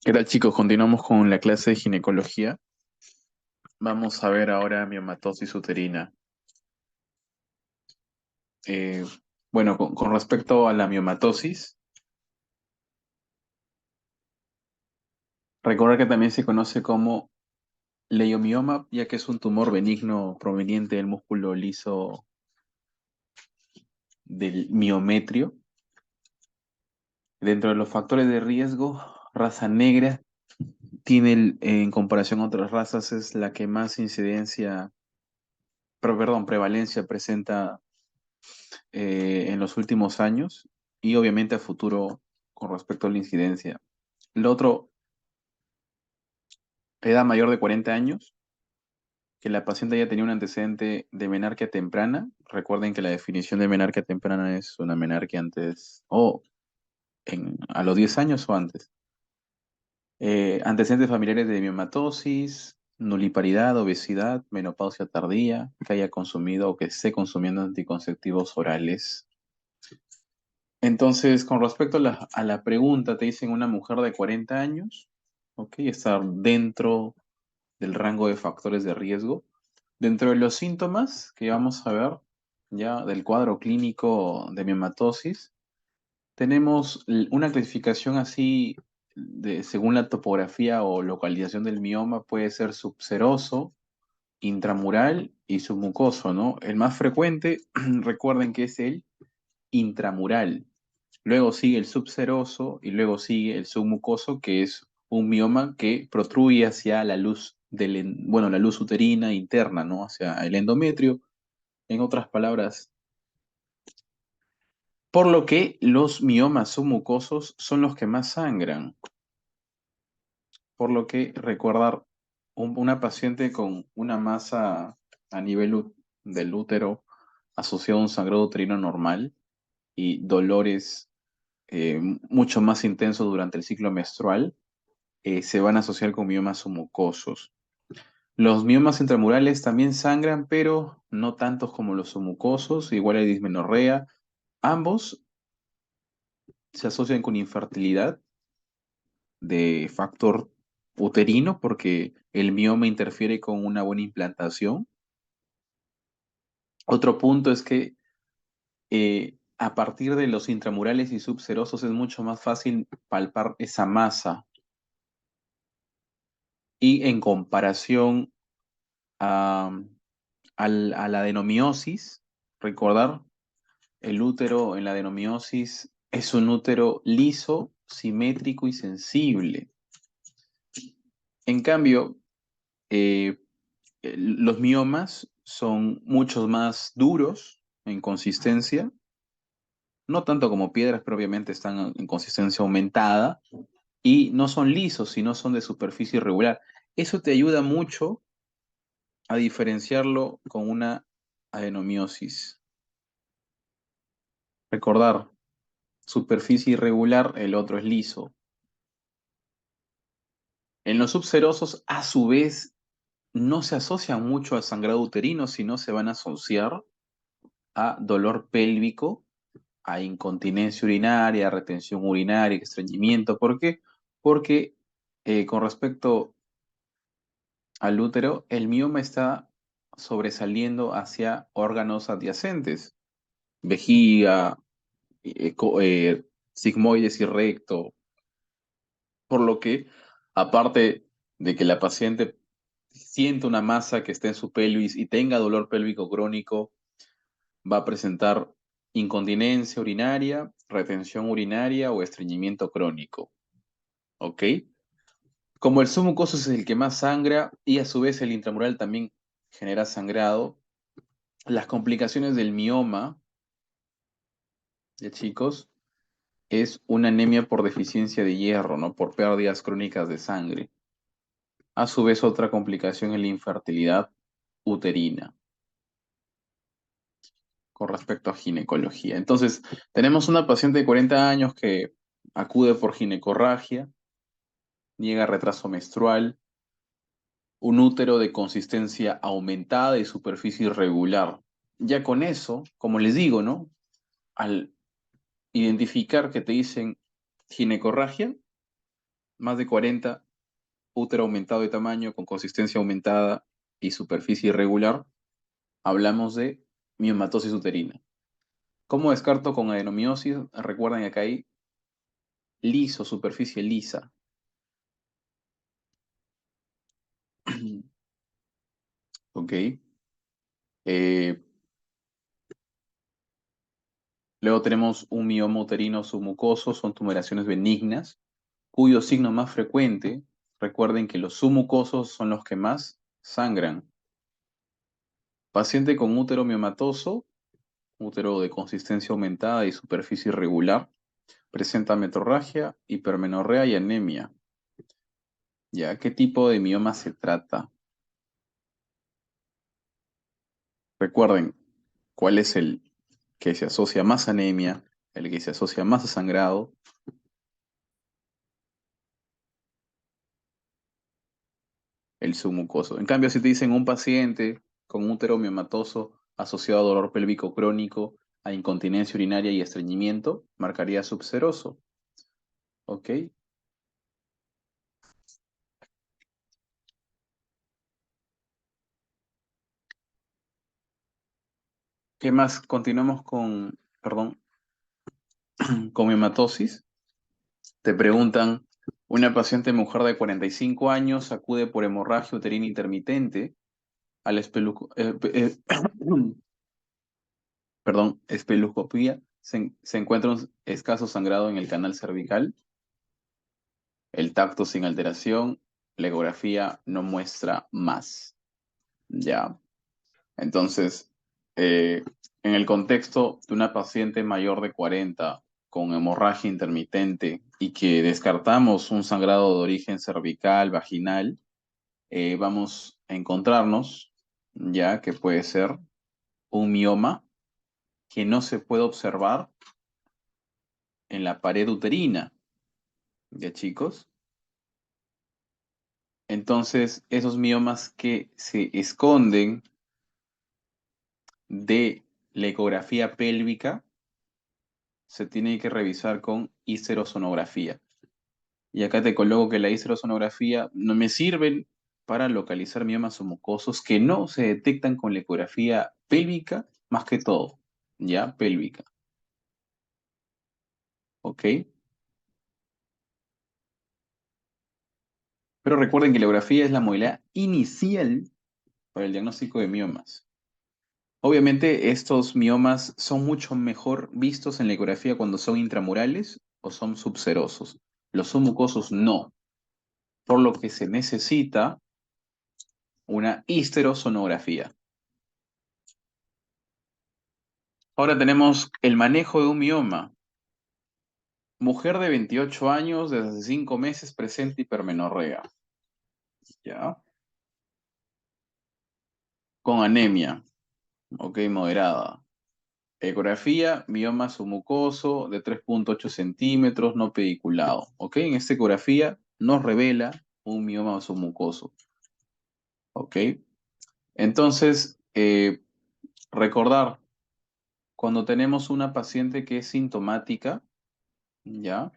¿Qué tal, chicos? Continuamos con la clase de ginecología. Vamos a ver ahora miomatosis uterina. Eh, bueno, con respecto a la miomatosis, recuerda que también se conoce como leiomioma, ya que es un tumor benigno proveniente del músculo liso del miometrio. Dentro de los factores de riesgo, raza negra tiene, en comparación a otras razas, es la que más prevalencia presenta en los últimos años y obviamente a futuro con respecto a la incidencia. Lo otro, edad mayor de 40 años, que la paciente haya tenido un antecedente de menarquia temprana. Recuerden que la definición de menarquia temprana es una menarquia antes o a los 10 años o antes. Antecedentes familiares de miomatosis, nuliparidad, obesidad, menopausia tardía, que haya consumido o que esté consumiendo anticonceptivos orales. Entonces, con respecto a la pregunta, te dicen una mujer de 40 años, ¿ok? Estar dentro del rango de factores de riesgo. Dentro de los síntomas que vamos a ver ya del cuadro clínico de miomatosis, tenemos una clasificación así según la topografía o localización del mioma, puede ser subseroso, intramural y submucoso, ¿no? El más frecuente, recuerden que es el intramural. Luego sigue el subseroso y luego sigue el submucoso, que es un mioma que protruye hacia la luz la luz uterina interna, ¿no? Hacia el endometrio, en otras palabras. Por lo que los miomas submucosos son los que más sangran. Por lo que recordar una paciente con una masa a nivel del útero asociado a un sangrado uterino normal y dolores mucho más intensos durante el ciclo menstrual, se van a asociar con miomas submucosos. Los miomas intramurales también sangran, pero no tantos como los submucosos, igual hay dismenorrea. Ambos se asocian con infertilidad de factor uterino porque el mioma interfiere con una buena implantación. Otro punto es que a partir de los intramurales y subserosos es mucho más fácil palpar esa masa y en comparación a, a la adenomiosis, recordar, el útero en la adenomiosis es un útero liso, simétrico y sensible. En cambio, eh, los miomas son mucho más duros en consistencia, no tanto como piedras, pero obviamente están en consistencia aumentada, y no son lisos, sino son de superficie irregular. Eso te ayuda mucho a diferenciarlo con una adenomiosis. Recordar, superficie irregular, el otro es liso. En los subserosos, a su vez, no se asocian mucho al sangrado uterino, sino se van a asociar a dolor pélvico, a incontinencia urinaria, a retención urinaria, estreñimiento. ¿Por qué? Porque con respecto al útero, el mioma está sobresaliendo hacia órganos adyacentes, vejiga, sigmoides y recto, por lo que, aparte de que la paciente siente una masa que esté en su pelvis y tenga dolor pélvico crónico, va a presentar incontinencia urinaria, retención urinaria o estreñimiento crónico. ¿Ok? Como el submucoso es el que más sangra y a su vez el intramural también genera sangrado, las complicaciones del mioma de chicos es una anemia por deficiencia de hierro, ¿no? Por pérdidas crónicas de sangre. A su vez, otra complicación es la infertilidad uterina con respecto a ginecología. Entonces, tenemos una paciente de 40 años que acude por ginecorragia, niega retraso menstrual, un útero de consistencia aumentada y superficie irregular. Ya con eso, como les digo, ¿no? Al identificar que te dicen ginecorragia, más de 40, útero aumentado de tamaño, con consistencia aumentada y superficie irregular, hablamos de miomatosis uterina. ¿Cómo descarto con adenomiosis? Recuerden que acá hay liso, superficie lisa. ¿Ok? Eh, Luego tenemos un mioma uterino submucoso, son tumoraciones benignas, cuyo signo más frecuente, recuerden que los submucosos son los que más sangran. Paciente con útero miomatoso, útero de consistencia aumentada y superficie irregular, presenta metrorragia, hipermenorrea y anemia. ¿Ya? ¿Qué tipo de mioma se trata? Recuerden, ¿cuál es el que se asocia más a anemia, el que se asocia más a sangrado? El submucoso. En cambio, si te dicen un paciente con útero miomatoso asociado a dolor pélvico crónico, a incontinencia urinaria y estreñimiento, marcaría subseroso. ¿Ok? ¿Qué más? Continuamos con, perdón, con miomatosis. Te preguntan, una paciente mujer de 45 años acude por hemorragia uterina intermitente al perdón, espeloscopía. Se encuentra un escaso sangrado en el canal cervical, el tacto sin alteración, la ecografía no muestra más. Ya. Entonces, en el contexto de una paciente mayor de 40 con hemorragia intermitente y que descartamos un sangrado de origen cervical, vaginal, vamos a encontrarnos ya que puede ser un mioma que no se puede observar en la pared uterina, ¿ya chicos? Entonces, esos miomas que se esconden de la ecografía pélvica se tienen que revisar con histerosonografía. Y acá te coloco que la histerosonografía no me sirven para localizar miomas o mucosos que no se detectan con la ecografía pélvica, más que todo, ¿ya? Pélvica, ¿ok? Pero recuerden que la ecografía es la modalidad inicial para el diagnóstico de miomas. Obviamente, estos miomas son mucho mejor vistos en la ecografía cuando son intramurales o son subserosos. Los submucosos no, por lo que se necesita una histerosonografía. Ahora tenemos el manejo de un mioma. Mujer de 28 años, desde hace 5 meses, presenta hipermenorrea. ¿Ya? Con anemia, ok, moderada. Ecografía, mioma submucoso de 3,8 centímetros, no pediculado. ¿Ok? En esta ecografía nos revela un mioma submucoso. ¿Ok? Entonces, recordar, cuando tenemos una paciente que es sintomática, ¿ya?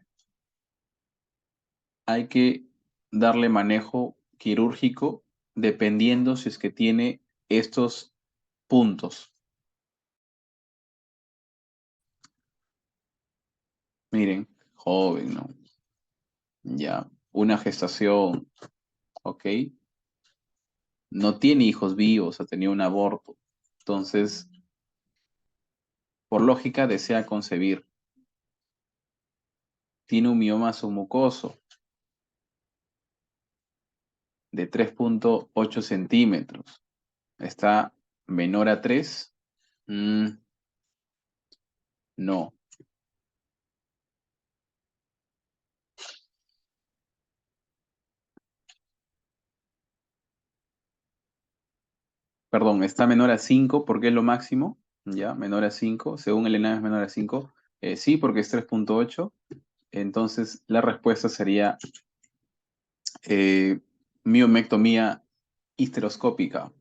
Hay que darle manejo quirúrgico dependiendo si es que tiene estos puntos. Miren, joven, ¿no? Ya, una gestación, ¿ok? No tiene hijos vivos, ha tenido un aborto. Entonces, por lógica, desea concebir. Tiene un mioma submucoso de 3,8 centímetros. Está menor a 3. No. Perdón, está menor a 5 porque es lo máximo, ¿ya? Menor a 5 según el ENAM es menor a 5. Sí, porque es 3,8. Entonces, la respuesta sería miomectomía histeroscópica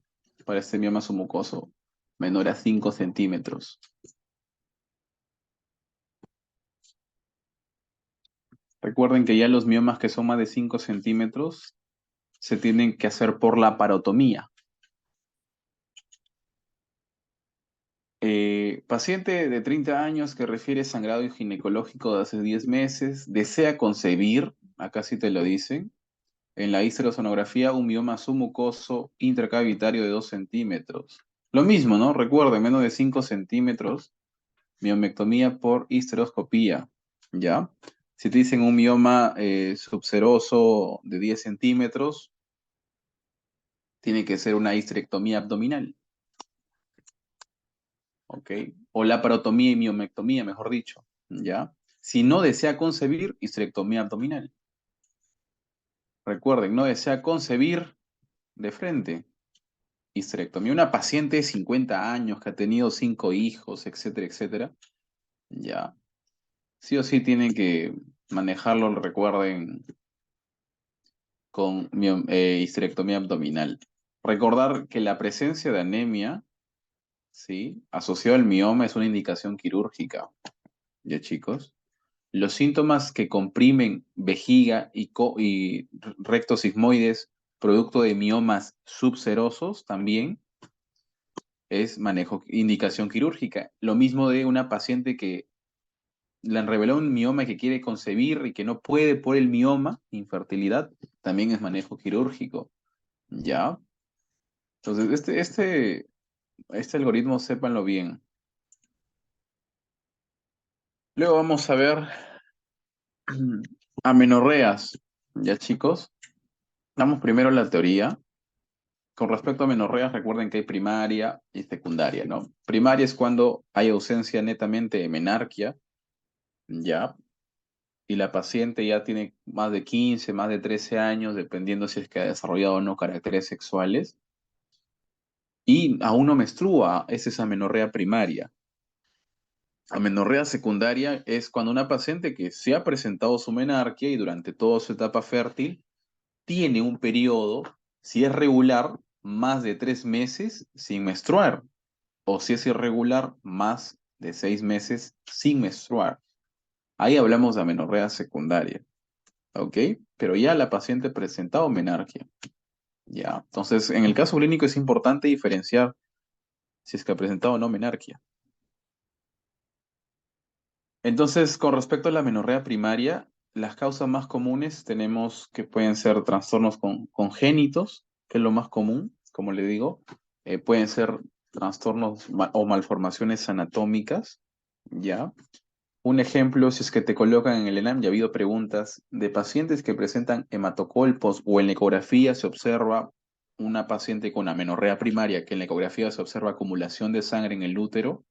para este mioma submucoso menor a 5 centímetros. Recuerden que ya los miomas que son más de 5 centímetros se tienen que hacer por la parotomía. Paciente de 30 años que refiere sangrado ginecológico de hace 10 meses, desea concebir, acá sí te lo dicen, en la histerosonografía un mioma submucoso intracavitario de 2 centímetros. Lo mismo, ¿no? Recuerden, menos de 5 centímetros, miomectomía por histeroscopía, ¿ya? Si te dicen un mioma subseroso de 10 centímetros, tiene que ser una histerectomía abdominal, ¿ok? O laparotomía y miomectomía, mejor dicho, ¿ya? Si no desea concebir, histerectomía abdominal. Recuerden, no desea concebir de frente, histerectomía. Una paciente de 50 años que ha tenido 5 hijos, etcétera, etcétera, ya. Sí o sí tienen que manejarlo, recuerden, con histerectomía abdominal. Recordar que la presencia de anemia, ¿sí? Asociado al mioma es una indicación quirúrgica, ¿ya chicos? Los síntomas que comprimen vejiga y rectos sigmoides, producto de miomas subserosos, también es manejo, indicación quirúrgica. Lo mismo de una paciente que le han revelado un mioma que quiere concebir y que no puede por el mioma, infertilidad, también es manejo quirúrgico. ¿Ya? Entonces, este algoritmo, sépanlo bien. Luego vamos a ver amenorreas. ¿Ya, chicos? Damos primero la teoría. Con respecto a amenorreas, recuerden que hay primaria y secundaria, ¿no? Primaria es cuando hay ausencia netamente de menarquia, ¿ya? Y la paciente ya tiene más de 15, más de 13 años, dependiendo si es que ha desarrollado o no caracteres sexuales, y aún no menstrua, esa es amenorrea primaria. Amenorrea secundaria es cuando una paciente que se ha presentado su menarquia y durante toda su etapa fértil tiene un periodo, si es regular, más de 3 meses sin menstruar, o si es irregular, más de 6 meses sin menstruar. Ahí hablamos de amenorrea secundaria, ¿ok? Pero ya la paciente ha presentado menarquia, ¿ya? Entonces, en el caso clínico es importante diferenciar si es que ha presentado o no menarquia. Entonces, con respecto a la amenorrea primaria, las causas más comunes tenemos que pueden ser trastornos congénitos, que es lo más común, como le digo. Pueden ser trastornos o malformaciones anatómicas, ¿ya? Un ejemplo, si es que te colocan en el ENAM, ya ha habido preguntas de pacientes que presentan hematocolpos o en la ecografía se observa una paciente con amenorrea primaria, que en la ecografía se observa acumulación de sangre en el útero,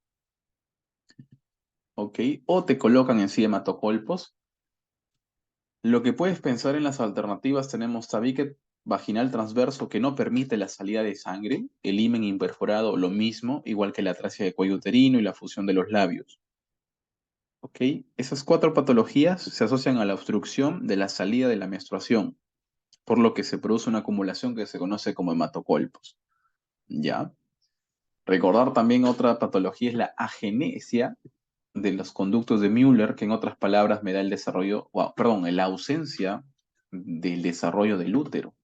¿ok? O te colocan en sí hematocolpos. Lo que puedes pensar en las alternativas tenemos tabique vaginal transverso que no permite la salida de sangre, el himen imperforado lo mismo, igual que la atrasia de cuello uterino y la fusión de los labios. ¿Ok? Esas 4 patologías se asocian a la obstrucción de la salida de la menstruación, por lo que se produce una acumulación que se conoce como hematocolpos. ¿Ya? Recordar también otra patología es la agenesia de los conductos de Müller, que en otras palabras me da el desarrollo, perdón, la ausencia del desarrollo del útero.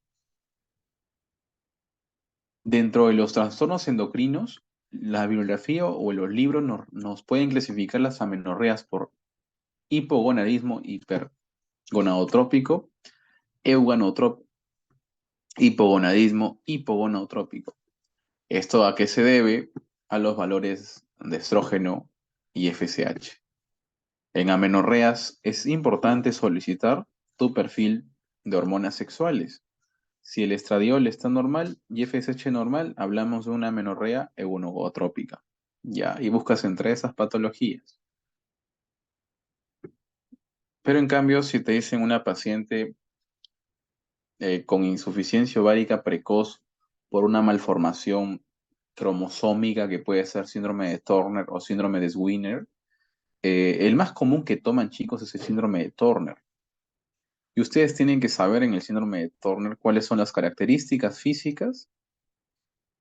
Dentro de los trastornos endocrinos, la bibliografía o los libros nos pueden clasificar las amenorreas por hipogonadismo hipergonadotrópico, hipogonadismo hipogonadotrópico. ¿Esto a qué se debe? A los valores de estrógeno y FSH. En amenorreas es importante solicitar tu perfil de hormonas sexuales. Si el estradiol está normal y FSH normal, hablamos de una amenorrea eugonadotrópica. Ya, y buscas entre esas patologías. Pero en cambio, si te dicen una paciente con insuficiencia ovárica precoz por una malformación cromosómica que puede ser síndrome de Turner o síndrome de Swiner, el más común que toman chicos es el síndrome de Turner. Y ustedes tienen que saber en el síndrome de Turner cuáles son las características físicas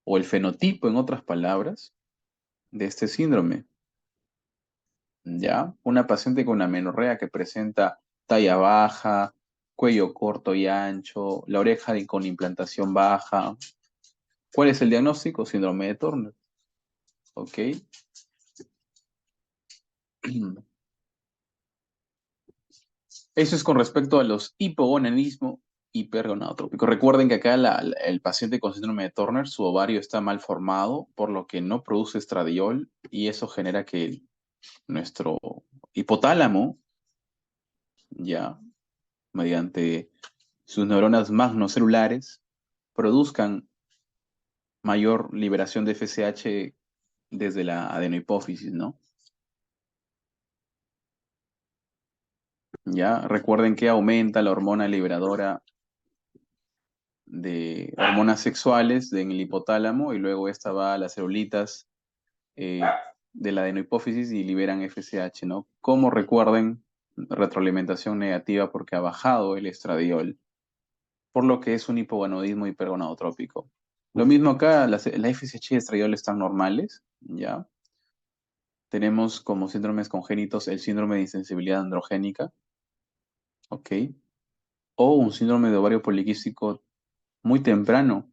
o el fenotipo, en otras palabras, de este síndrome. ¿Ya? Una paciente con amenorrea que presenta talla baja, cuello corto y ancho, la oreja con implantación baja. ¿Cuál es el diagnóstico? Síndrome de Turner. ¿Ok? Eso es con respecto a los hipogonanismo hipergonadotrópico. Recuerden que acá el paciente con síndrome de Turner, su ovario está mal formado, por lo que no produce estradiol y eso genera que nuestro hipotálamo, ya mediante sus neuronas magnocelulares, produzcan mayor liberación de FSH desde la adenohipófisis, ¿no? Ya recuerden que aumenta la hormona liberadora de hormonas sexuales en el hipotálamo y luego esta va a las celulitas eh, de la adenohipófisis y liberan FSH, ¿no? Como recuerden, retroalimentación negativa porque ha bajado el estradiol, por lo que es un hipogonadismo hipergonadotrópico. Lo mismo acá, la FSH y estradiol están normales, ¿ya? Tenemos como síndromes congénitos el síndrome de insensibilidad androgénica, ¿ok? O un síndrome de ovario poliquístico muy temprano,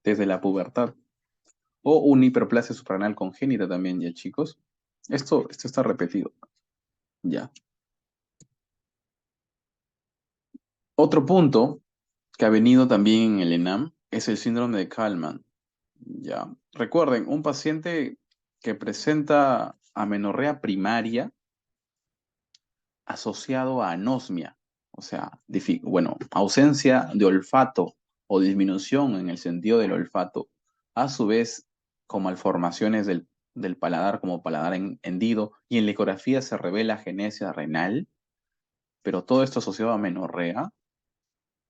desde la pubertad. O una hiperplasia suprarrenal congénita también, ya chicos. Esto está repetido, ya. Otro punto que ha venido también en el ENAM es el síndrome de Kallmann, ya. Recuerden, un paciente que presenta amenorrea primaria asociado a anosmia, o sea, bueno, ausencia de olfato o disminución en el sentido del olfato, a su vez con malformaciones del paladar como paladar hendido, y en la ecografía se revela agenesia renal, pero todo esto asociado a menorrea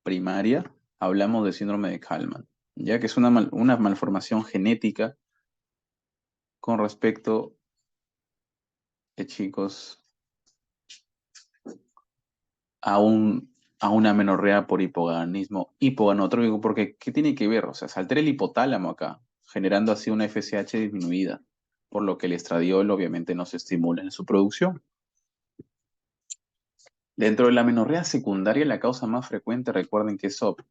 primaria, hablamos de síndrome de Kallmann, ya que es una malformación genética con respecto, chicos, a a una menorrea por hipogonadismo hipogonadotrópico, porque ¿qué tiene que ver? O sea, se altera el hipotálamo acá, generando así una FSH disminuida, por lo que el estradiol obviamente no se estimula en su producción. Dentro de la menorrea secundaria, la causa más frecuente, recuerden que es SOP,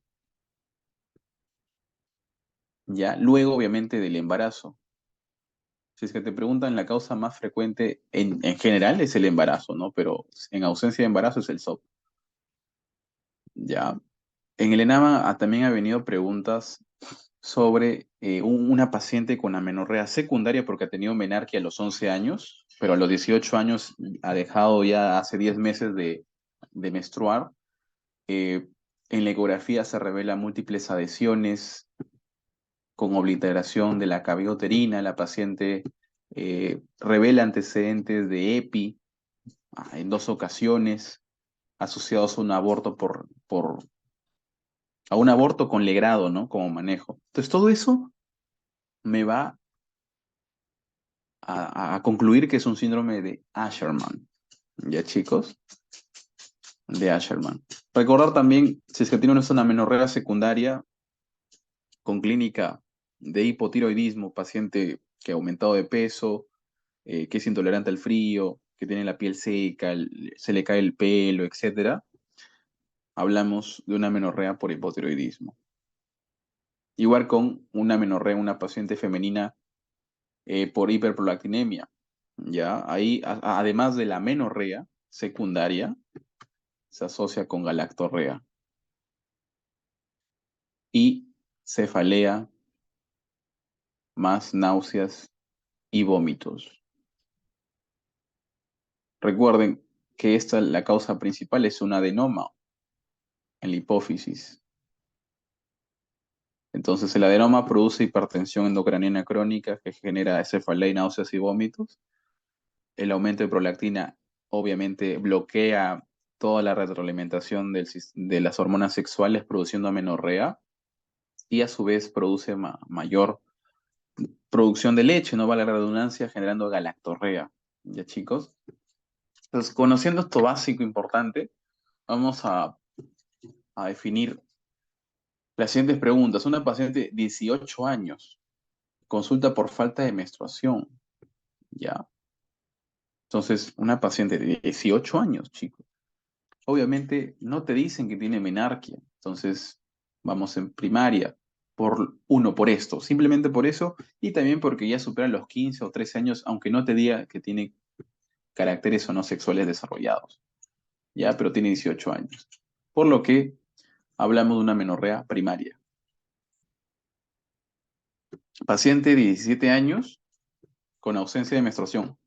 ya luego obviamente del embarazo. Si es que te preguntan la causa más frecuente en general es el embarazo, ¿no? Pero en ausencia de embarazo es el SOP, ya. En el ENAMA también ha venido preguntas sobre una paciente con amenorrea secundaria porque ha tenido menarquia a los 11 años, pero a los 18 años ha dejado ya hace 10 meses de menstruar. Eh, en la ecografía se revela múltiples adhesiones con obliteración de la cavidad uterina. La paciente revela antecedentes de EPI en dos ocasiones asociados a un aborto a un aborto con legrado, ¿no? Como manejo. Entonces, todo eso me va a concluir que es un síndrome de Asherman. ¿Ya, chicos? De Asherman. Recordar también, si es que tiene una amenorrea secundaria con clínica de hipotiroidismo, paciente que ha aumentado de peso, que es intolerante al frío, que tiene la piel seca, se le cae el pelo, etcétera, hablamos de una amenorrea por hipotiroidismo. Igual con una amenorrea, una paciente femenina por hiperprolactinemia. ¿Ya? Ahí, además de la menorrea secundaria, se asocia con galactorrea y cefalea, más náuseas y vómitos. Recuerden que la causa principal es un adenoma en la hipófisis. Entonces, el adenoma produce hipertensión endocraniana crónica que genera cefalea y náuseas y vómitos. El aumento de prolactina obviamente bloquea toda la retroalimentación de las hormonas sexuales produciendo amenorrea y a su vez produce mayor producción de leche, no vale la redundancia, generando galactorrea. ¿Ya, chicos? Entonces, conociendo esto básico importante, vamos a definir las siguientes preguntas. Una paciente de 18 años consulta por falta de menstruación, ¿ya? Entonces, una paciente de 18 años, chicos. obviamente no te dicen que tiene menarquia. Entonces, vamos en primaria. Por esto, simplemente por eso, y también porque ya supera los 15 o 13 años, aunque no te diga que tiene caracteres o no sexuales desarrollados, ya, pero tiene 18 años. Por lo que hablamos de una menorrea primaria. Paciente de 17 años con ausencia de menstruación.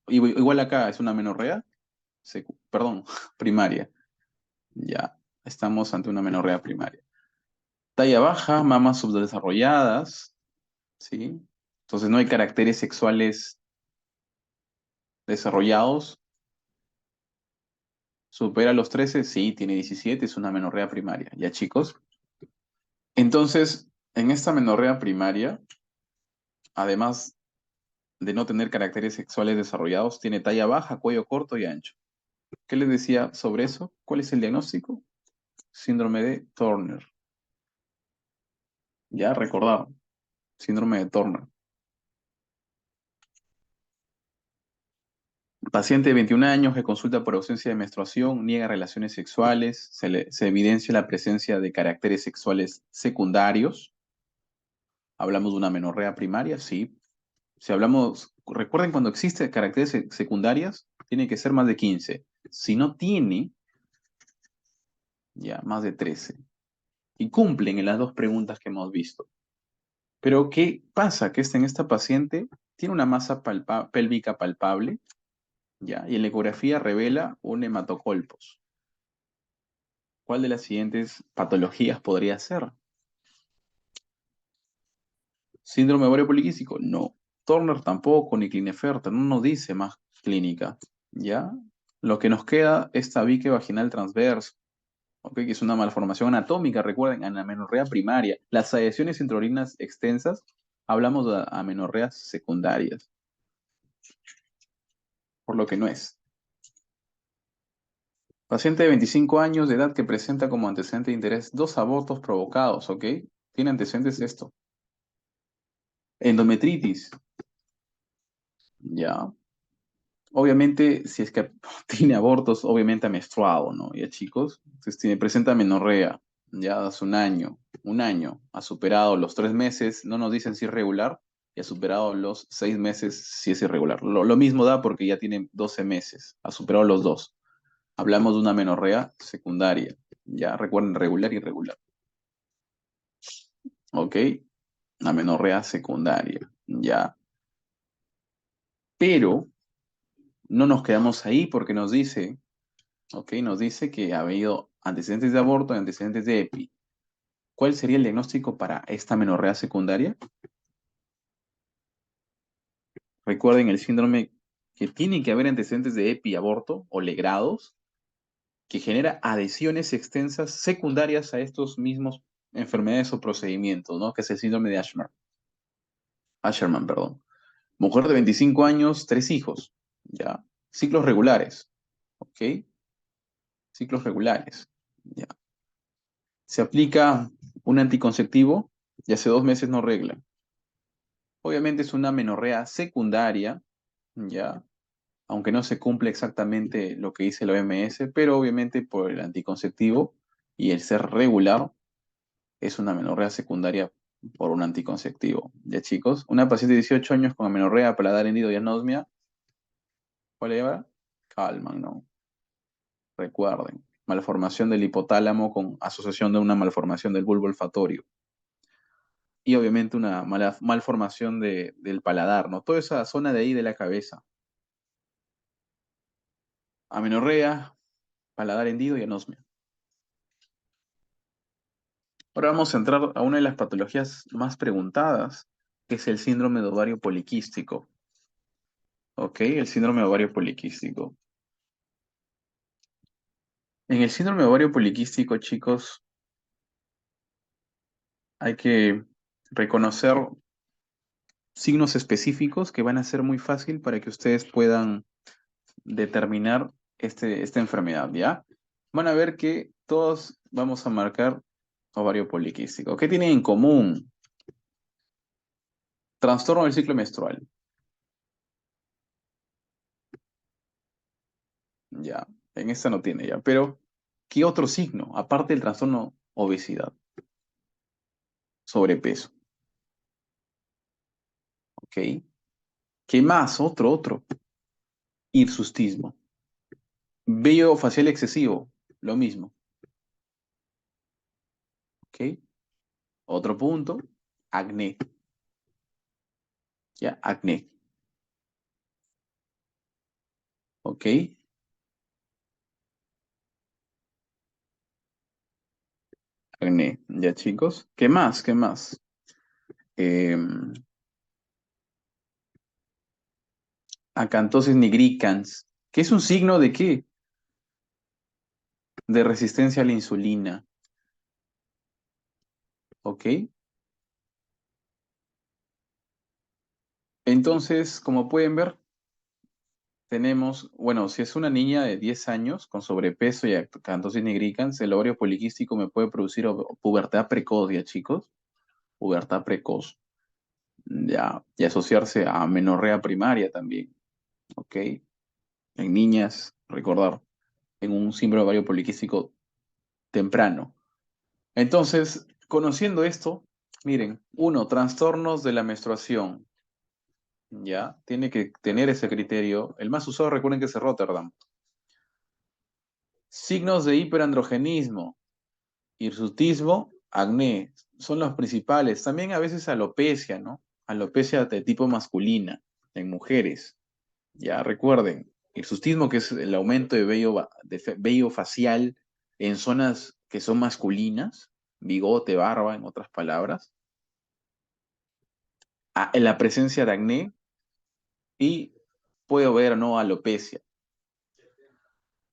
Igual acá es una menorrea, perdón, primaria. Ya, estamos ante una menorrea primaria. Talla baja, mamas subdesarrolladas, ¿sí? Entonces no hay caracteres sexuales desarrollados. ¿Supera los 13? Sí, tiene 17, es una menorrea primaria. ¿Ya, chicos? Entonces, en esta menorrea primaria, además de no tener caracteres sexuales desarrollados, tiene talla baja, cuello corto y ancho. ¿Qué les decía sobre eso? ¿Cuál es el diagnóstico? Síndrome de Turner. Ya recordaron, síndrome de Turner. Paciente de 21 años que consulta por ausencia de menstruación, niega relaciones sexuales, se evidencia la presencia de caracteres sexuales secundarios. Hablamos de una menorrea primaria, sí. Si hablamos, recuerden cuando existe caracteres secundarias, tiene que ser más de 15. Si no tiene, ya más de 13. Y cumplen en las dos preguntas que hemos visto. Pero ¿qué pasa? Que en esta paciente tiene una masa pélvica palpable, ya, y en la ecografía revela un hematocolpos. ¿Cuál de las siguientes patologías podría ser? ¿Síndrome ovario poliquístico? No. Turner tampoco, ni Klinefelter, no nos dice más clínica, ¿ya? Lo que nos queda es tabique vaginal transverso, ¿ok? Que es una malformación anatómica, recuerden, amenorrea primaria. Las aleaciones intraurinas extensas, hablamos de amenorreas secundarias, por lo que no es. Paciente de 25 años de edad que presenta como antecedente de interés dos abortos provocados, ¿ok? Tiene antecedentes esto. Endometritis, ya. Obviamente, si es que tiene abortos, obviamente ha menstruado, ¿no? Ya, chicos. Entonces presenta menorrea, ya hace un año, ha superado los 3 meses, no nos dicen si es regular, y ha superado los 6 meses si es irregular. Lo mismo da porque ya tiene 12 meses, ha superado los dos. Hablamos de una menorrea secundaria, ya recuerden, regular y irregular, ¿ok? Una menorrea secundaria, ya. Pero no nos quedamos ahí porque nos dice, ¿ok? Nos dice que ha habido antecedentes de aborto y antecedentes de EPI. ¿Cuál sería el diagnóstico para esta menorrea secundaria? Recuerden el síndrome que tiene que haber antecedentes de EPI, aborto o legrados, que genera adhesiones extensas secundarias a estos mismos enfermedades o procedimientos, ¿no? Que es el síndrome de Asherman, perdón. Mujer de 25 años, 3 hijos, ¿ya? Ciclos regulares, ¿ok? Ciclos regulares, ¿ya? Se aplica un anticonceptivo y hace 2 meses no regla. Obviamente es una menorrea secundaria, ¿ya? Aunque no se cumple exactamente lo que dice la OMS, pero obviamente por el anticonceptivo y el ser regular es una menorrea secundaria por un anticonceptivo. ¿Ya, chicos? Una paciente de 18 años con amenorrea, paladar hendido y anosmia, ¿cuál lleva? Calman, ¿no? Recuerden, malformación del hipotálamo con asociación de una malformación del bulbo olfatorio. Y obviamente una malformación del paladar, ¿no? Toda esa zona de ahí de la cabeza. Amenorrea, paladar hendido y anosmia. Ahora vamos a entrar a una de las patologías más preguntadas, que es el síndrome de ovario poliquístico. ¿Ok? El síndrome de ovario poliquístico. En el síndrome de ovario poliquístico, chicos, hay que reconocer signos específicos que van a ser muy fácil para que ustedes puedan determinar esta enfermedad, ¿ya? Van a ver que todos vamos a marcar ovario poliquístico. ¿Qué tienen en común? Trastorno del ciclo menstrual, ya. En esta no tiene ya, pero ¿Qué otro signo, aparte del trastorno obesidad, sobrepeso? ¿Ok? ¿Qué más? Otro. Hirsutismo. Vello facial excesivo, lo mismo. ¿Ok? Otro punto, acné. ¿Ya? Acné. ¿Ok? Acné. ¿Ya, chicos? ¿Qué más? ¿Qué más? Em, Acantosis nigricans. ¿Qué es un signo de qué? De resistencia a la insulina. ¿Ok? Entonces, como pueden ver, tenemos, bueno, si es una niña de 10 años con sobrepeso y acantosis nigricans, el ovario poliquístico me puede producir pubertad precoz, ¿ya, chicos? Pubertad precoz. Ya, y asociarse a menorrea primaria también, ¿ok? En niñas, recordar, en un síndrome ovario poliquístico temprano. Entonces, conociendo esto, miren, uno, trastornos de la menstruación, ¿ya? Tiene que tener ese criterio. El más usado, recuerden que es Rotterdam. Signos de hiperandrogenismo, hirsutismo, acné, son los principales. También a veces alopecia, ¿no? Alopecia de tipo masculina en mujeres. Ya recuerden, hirsutismo, que es el aumento de vello facial en zonas que son masculinas, bigote, barba, en otras palabras. En la presencia de acné y puede haber no alopecia.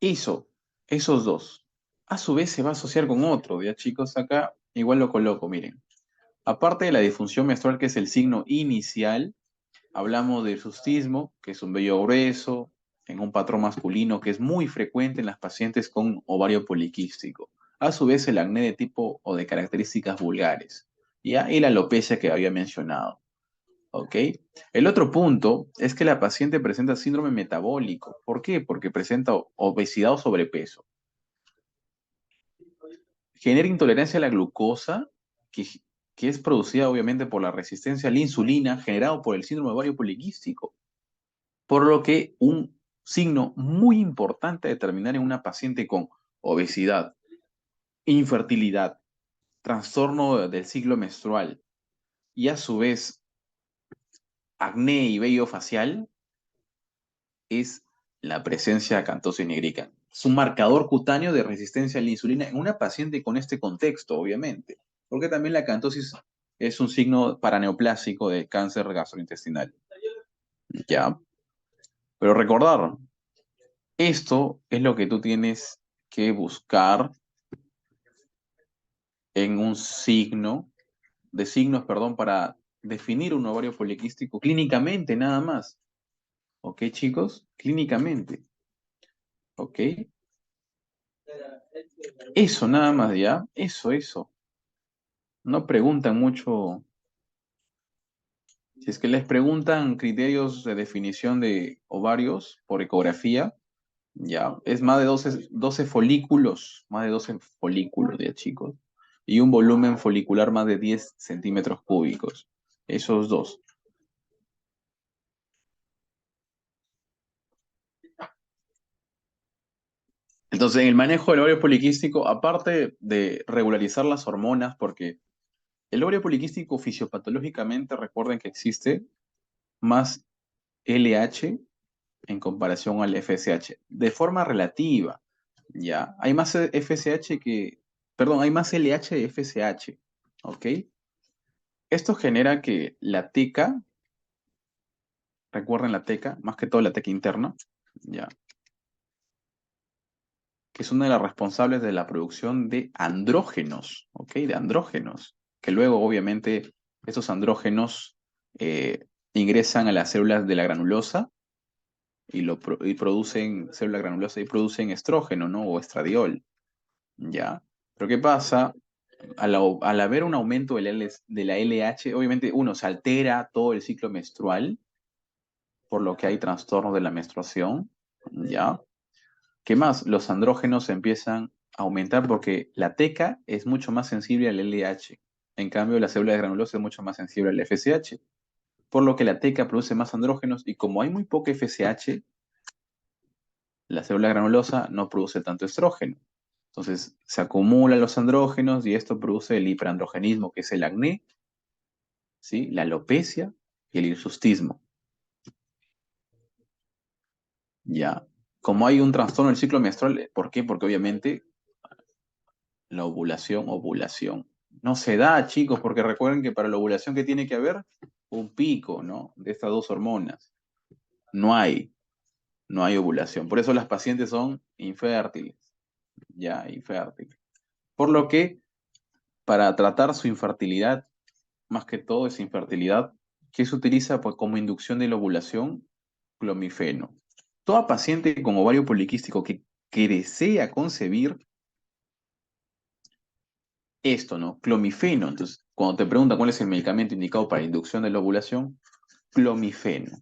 Eso, esos dos. A su vez se va a asociar con otro, ya chicos, acá igual lo coloco, miren. Aparte de la disfunción menstrual, que es el signo inicial, hablamos de hirsutismo, que es un vello grueso, en un patrón masculino, que es muy frecuente en las pacientes con ovario poliquístico. A su vez, el acné de tipo o de características vulgares, ¿ya? Y la alopecia que había mencionado. ¿Ok? El otro punto es que la paciente presenta síndrome metabólico. ¿Por qué? Porque presenta obesidad o sobrepeso. Genera intolerancia a la glucosa, que, que es producida obviamente por la resistencia a la insulina generado por el síndrome ovario poliquístico. Por lo que un signo muy importante a determinar en una paciente con obesidad, infertilidad, trastorno del ciclo menstrual y a su vez acné y vello facial es la presencia de acantosis nigricans. Es un marcador cutáneo de resistencia a la insulina en una paciente con este contexto, obviamente, porque también la acantosis es un signo paraneoplásico de cáncer gastrointestinal. ¿Ya? Pero recordar, esto es lo que tú tienes que buscar en un signo, de signos, perdón, para definir un ovario poliquístico clínicamente, nada más. ¿Ok, chicos? Clínicamente. ¿Ok? Eso, nada más, ¿ya? Eso. No preguntan mucho. Si es que les preguntan criterios de definición de ovarios por ecografía, ya, es más de 12 folículos, más de 12 folículos, ya, chicos. Y un volumen folicular más de 10 centímetros cúbicos. Esos dos. Entonces, en el manejo del ovario poliquístico, aparte de regularizar las hormonas, porque el ovario poliquístico fisiopatológicamente, recuerden que existe más LH en comparación al FSH, de forma relativa, ¿ya? Hay más FSH que, perdón, hay más LH de FSH, ¿ok? Esto genera que la teca, recuerden la teca, más que todo la teca interna, ¿ya? Que es una de las responsables de la producción de andrógenos, ¿ok? De andrógenos, que luego obviamente esos andrógenos ingresan a las células de la granulosa y producen célula granulosa y producen estrógeno, ¿no? O estradiol, ¿ya? Pero ¿qué pasa? Al haber un aumento de la LH, obviamente uno se altera todo el ciclo menstrual, por lo que hay trastornos de la menstruación, ¿ya? ¿Qué más? Los andrógenos empiezan aumentar porque la teca es mucho más sensible al LH. En cambio, la célula de granulosa es mucho más sensible al FSH. Por lo que la teca produce más andrógenos y como hay muy poca FSH, la célula granulosa no produce tanto estrógeno. Entonces, se acumulan los andrógenos y esto produce el hiperandrogenismo, que es el acné, ¿sí? La alopecia y el hirsutismo. Ya. Como hay un trastorno del ciclo menstrual, ¿por qué? Porque obviamente la ovulación. No se da, chicos, porque recuerden que para la ovulación que tiene que haber un pico, ¿no? De estas dos hormonas. No hay, no hay ovulación. Por eso las pacientes son infértiles, ya, infértiles. Por lo que para tratar su infertilidad, más que todo es infertilidad, ¿qué se utiliza pues, como inducción de la ovulación? Clomifeno. Toda paciente con ovario poliquístico que desea concebir esto, ¿no? Clomifeno. Entonces, cuando te preguntan cuál es el medicamento indicado para inducción de la ovulación, clomifeno.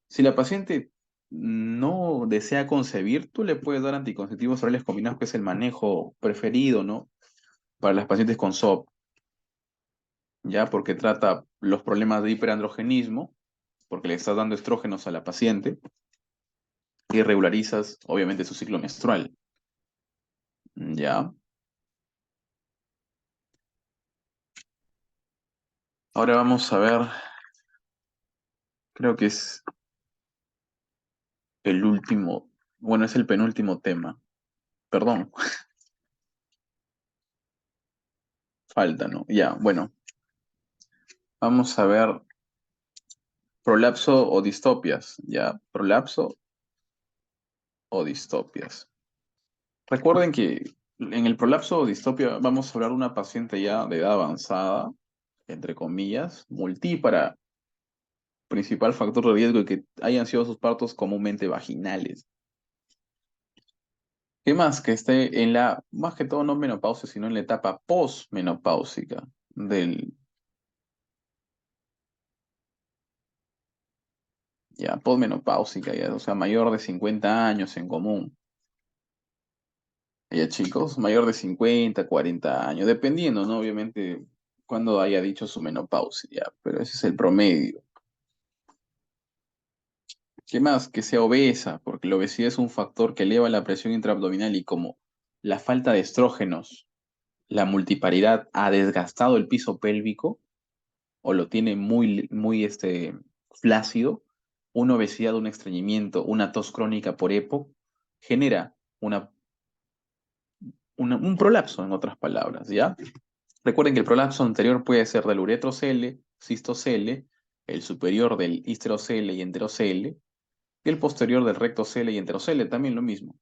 Si la paciente no desea concebir, tú le puedes dar anticonceptivos orales combinados, que es el manejo preferido, ¿no? Para las pacientes con SOP, ¿ya? Porque trata los problemas de hiperandrogenismo, porque le estás dando estrógenos a la paciente y regularizas, obviamente, su ciclo menstrual, ¿ya? Ahora vamos a ver, creo que es el último, bueno, es el penúltimo tema. Perdón, falta, ¿no? Ya, bueno, vamos a ver prolapso o distopias, ¿ya? Prolapso o distopias. Recuerden que en el prolapso o distopia vamos a hablar de una paciente ya de edad avanzada, entre comillas, multípara, principal factor de riesgo y que hayan sido sus partos comúnmente vaginales. ¿Qué más? Que esté en la, más que todo no menopausia, sino en la etapa postmenopáusica del, ya, postmenopáusica, ya, o sea, mayor de 50 años en común. Ya, chicos, mayor de 50 40 años, dependiendo, ¿no? Obviamente, cuando haya dicho su menopausia, ya, pero ese es el promedio. ¿Qué más? Que sea obesa, porque la obesidad es un factor que eleva la presión intraabdominal y como la falta de estrógenos, la multiparidad ha desgastado el piso pélvico o lo tiene muy flácido, una obesidad, un estreñimiento, una tos crónica por EPOC, genera un prolapso, en otras palabras, ¿ya? Recuerden que el prolapso anterior puede ser del uretrocele, cistocele, el superior del histerocele y enterocele, y el posterior del rectocele y enterocele, también lo mismo.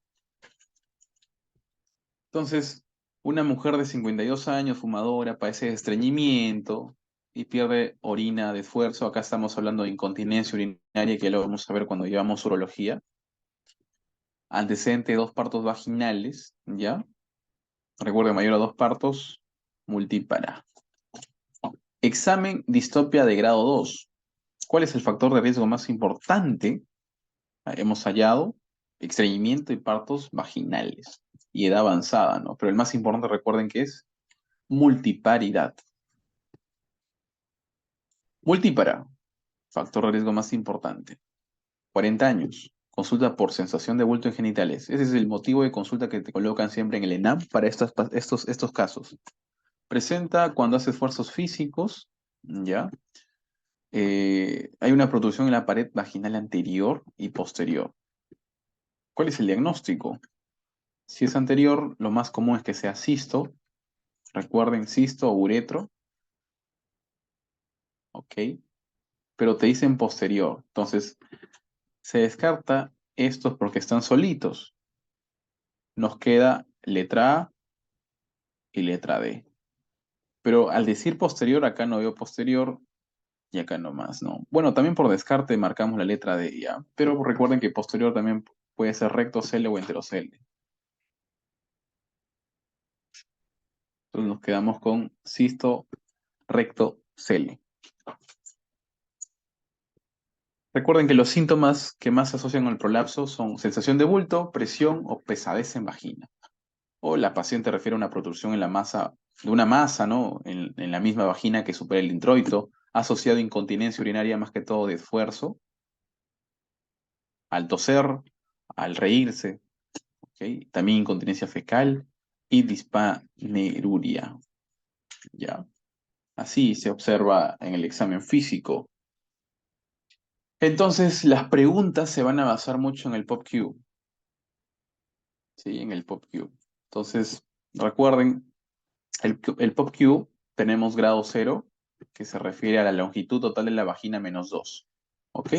Entonces, una mujer de 52 años, fumadora, padece de estreñimiento y pierde orina de esfuerzo. Acá estamos hablando de incontinencia urinaria, que ya lo vamos a ver cuando llevamos urología. Antecedente de dos partos vaginales, ¿ya? Recuerden, mayor a dos partos, multípara. Examen distopia de grado 2. ¿Cuál es el factor de riesgo más importante? Hemos hallado estreñimiento y partos vaginales y edad avanzada, ¿no? Pero el más importante, recuerden que es multiparidad. Multípara, factor de riesgo más importante. 40 años, consulta por sensación de bulto en genitales. Ese es el motivo de consulta que te colocan siempre en el ENAM para estos casos. Presenta cuando hace esfuerzos físicos, ¿ya? Hay una protrusión en la pared vaginal anterior y posterior. ¿Cuál es el diagnóstico? Si es anterior, lo más común es que sea cisto. Recuerden, cisto o uretro, ¿ok? Pero te dicen posterior. Entonces, se descarta estos porque están solitos. Nos queda letra A y letra D. Pero al decir posterior, acá no veo posterior y acá no más, ¿no? Bueno, también por descarte marcamos la letra D, ¿ya? Pero recuerden que posterior también puede ser rectocele o enterocele. Entonces nos quedamos con cisto rectocele. Recuerden que los síntomas que más se asocian al prolapso son sensación de bulto, presión o pesadez en vagina. O la paciente refiere a una protrusión en la masa, de una masa, ¿no? En la misma vagina que supera el introito, asociado a incontinencia urinaria más que todo de esfuerzo, al toser, al reírse, ¿ok? También incontinencia fecal y dispaneruria, ¿ya? Así se observa en el examen físico. Entonces, las preguntas se van a basar mucho en el PopQ, ¿sí? En el PopQ. Entonces, recuerden, el PopQ tenemos grado cero, que se refiere a la longitud total de la vagina menos 2, ¿ok?